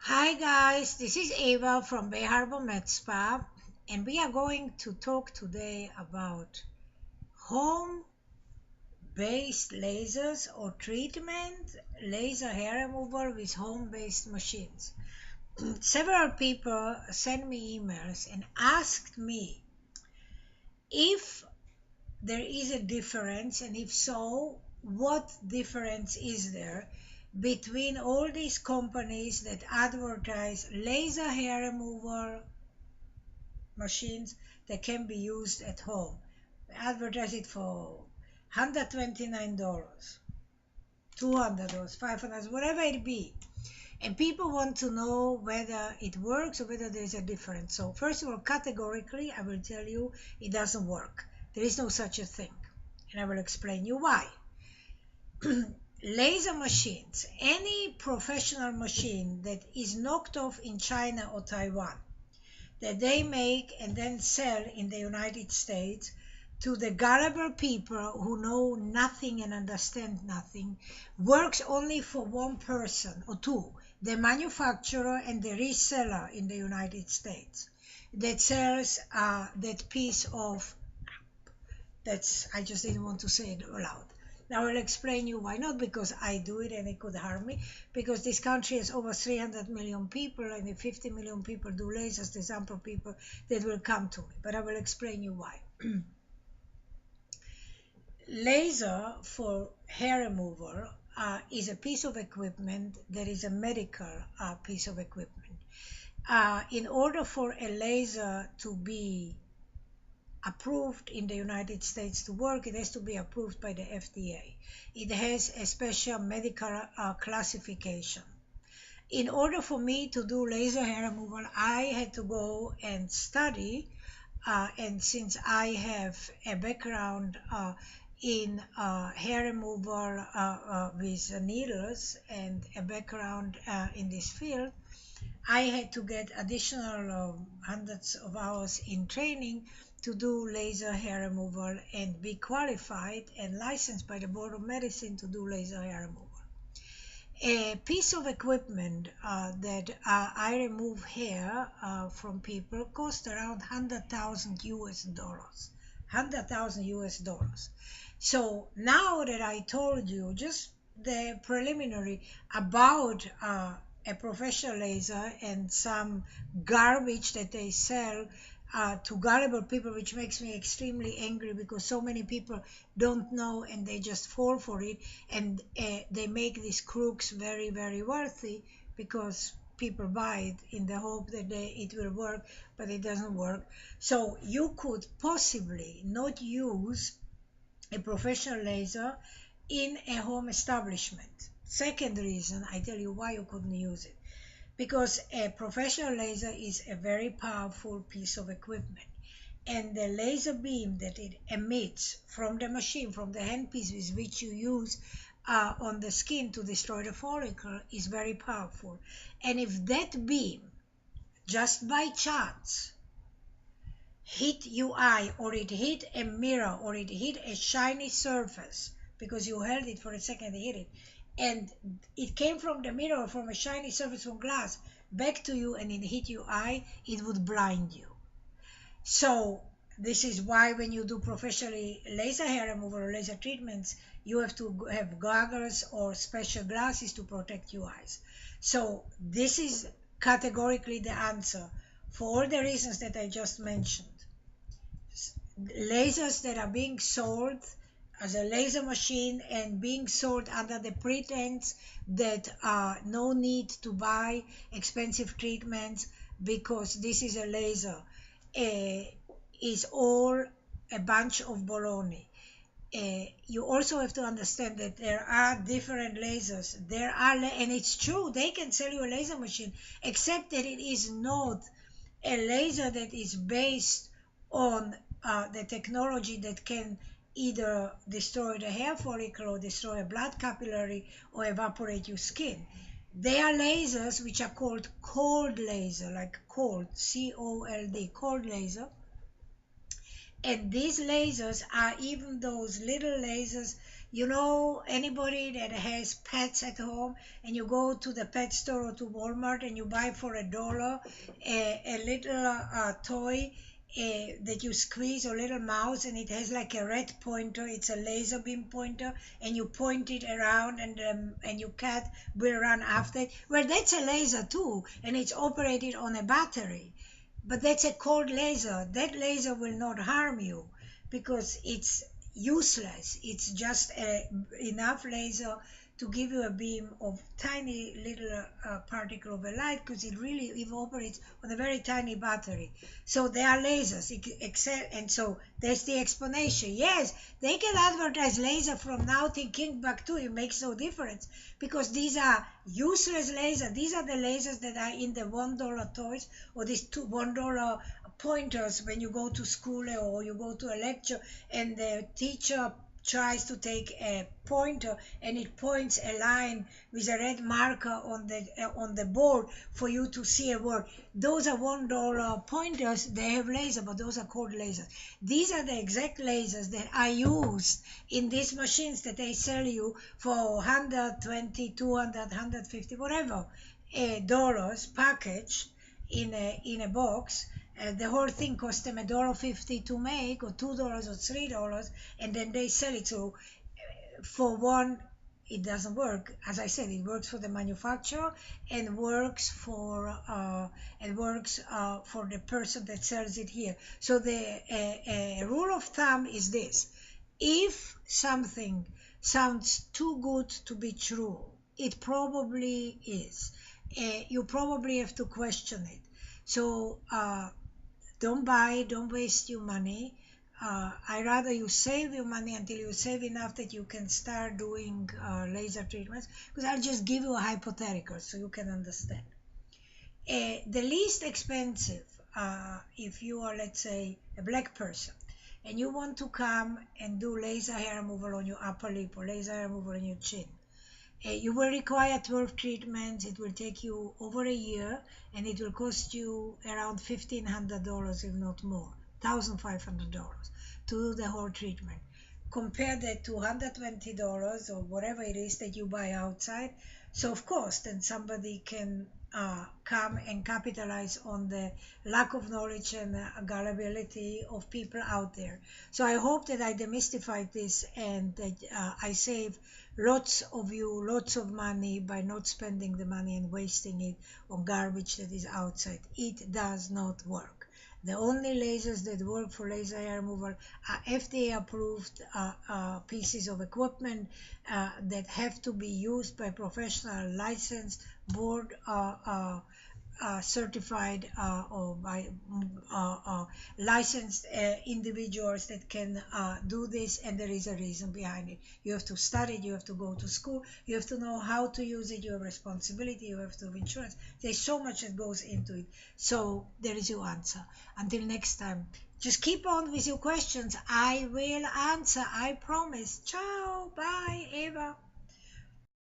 Hi guys, this is Ava from Bay Harbor Med Spa, and we are going to talk today about home-based lasers or treatment, laser hair removal with home-based machines. Several people sent me emails and asked me if there is a difference, and if so, what difference is there between all these companies that advertise laser hair removal machines that can be used at home. They advertise it for $129, $200, $500, whatever it be. And people want to know whether it works or whether there's a difference. So first of all, categorically, I will tell you it doesn't work. There is no such a thing. And I will explain you why. Laser machines, any professional machine that is knocked off in China or Taiwan, that they make and then sell in the United States to the gullible people who know nothing and understand nothing, works only for one person or two, the manufacturer and the reseller in the United States that sells that piece of, that's, I just didn't want to say it aloud. Now I'll explain you why not, because I do it and it could harm me, because this country has over 300 million people, and if 50 million people do lasers, there's ample people that will come to me, but I will explain you why. Laser for hair removal is a piece of equipment that is a medical piece of equipment. In order for a laser to be approved in the United States to work, it has to be approved by the FDA. It has a special medical classification. In order for me to do laser hair removal, I had to go and study, and since I have a background in hair removal with needles and a background in this field, I had to get additional hundreds of hours in training to do laser hair removal and be qualified and licensed by the Board of Medicine to do laser hair removal. A piece of equipment that I remove hair from people cost around 100,000 US dollars. 100,000 US dollars. So now that I told you just the preliminary about a professional laser and some garbage that they sell to gullible people, which makes me extremely angry, because so many people don't know and they just fall for it, and they make these crooks very, very worthy, because people buy it in the hope that it will work, but it doesn't work. So you could possibly not use a professional laser in a home establishment. Second reason, I tell you why you couldn't use it. Because a professional laser is a very powerful piece of equipment, and the laser beam that it emits from the machine, from the handpiece with which you use on the skin to destroy the follicle, is very powerful. And if that beam, just by chance, hit your eye, or it hit a mirror, or it hit a shiny surface because you held it for a second to hit it, and it came from the mirror or from a shiny surface from glass back to you and it hit your eye, it would blind you. So this is why when you do professionally laser hair removal or laser treatments, you have to have goggles or special glasses to protect your eyes. So this is categorically the answer for all the reasons that I just mentioned. Lasers that are being sold as a laser machine and being sold under the pretense that no need to buy expensive treatments because this is a laser, is all a bunch of baloney. You also have to understand that there are different lasers. And it's true, they can sell you a laser machine, except that it is not a laser that is based on the technology that can either destroy the hair follicle or destroy a blood capillary or evaporate your skin. They are lasers which are called cold laser, like cold, C-O-L-D, cold laser. And these lasers are even those little lasers You know, anybody that has pets at home and you go to the pet store or to Walmart and you buy for $1 a little toy that you squeeze, a little mouse, and it has like a red pointer. It's a laser beam pointer, and you point it around, and your cat will run after it. Well, that's a laser too, and it's operated on a battery. But that's a cold laser. That laser will not harm you because it's useless. It's just enough laser to give you a beam of tiny little particle of a light, because it really evaporates on a very tiny battery. So they are lasers, except, and so there's the explanation. Yes, they can advertise laser from now till King Bactu. It makes no difference because these are useless lasers. These are the lasers that are in the $1 toys or these $1 pointers when you go to school or you go to a lecture and the teacher tries to take a pointer and it points a line with a red marker on the board for you to see a word. Those are $1 pointers. They have laser, but those are called lasers. These are the exact lasers that are used in these machines that they sell you for 120, 200, 150, whatever dollars package in a box. The whole thing cost them $1.50 to make, or $2 or $3, and then they sell it. So for one, it doesn't work. As I said, it works for the manufacturer and works for the person that sells it here. So the rule of thumb is this: if something sounds too good to be true, it probably is. You probably have to question it. So don't buy, don't waste your money. I rather you save your money until you save enough that you can start doing laser treatments, because I'll just give you a hypothetical so you can understand. The least expensive, if you are, let's say, a black person and you want to come and do laser hair removal on your upper lip or laser hair removal on your chin, you will require 12 treatments. It will take you over a year, and it will cost you around $1,500, if not more, $1,500 to do the whole treatment. Compare that to $120 or whatever it is that you buy outside. So of course, then somebody can come and capitalize on the lack of knowledge and gullibility of people out there. So I hope that I demystified this and that I save lots of you lots of money by not spending the money and wasting it on garbage that is outside. It does not work. The only lasers that work for laser hair removal are FDA approved pieces of equipment that have to be used by professional licensed board certified or by licensed individuals that can do this, and there is a reason behind it. You have to study it, you have to go to school, you have to know how to use it, you have responsibility, you have to have insurance. There's so much that goes into it. So there is your answer. Until next time, just keep on with your questions. I will answer, I promise. Ciao, bye, Eva.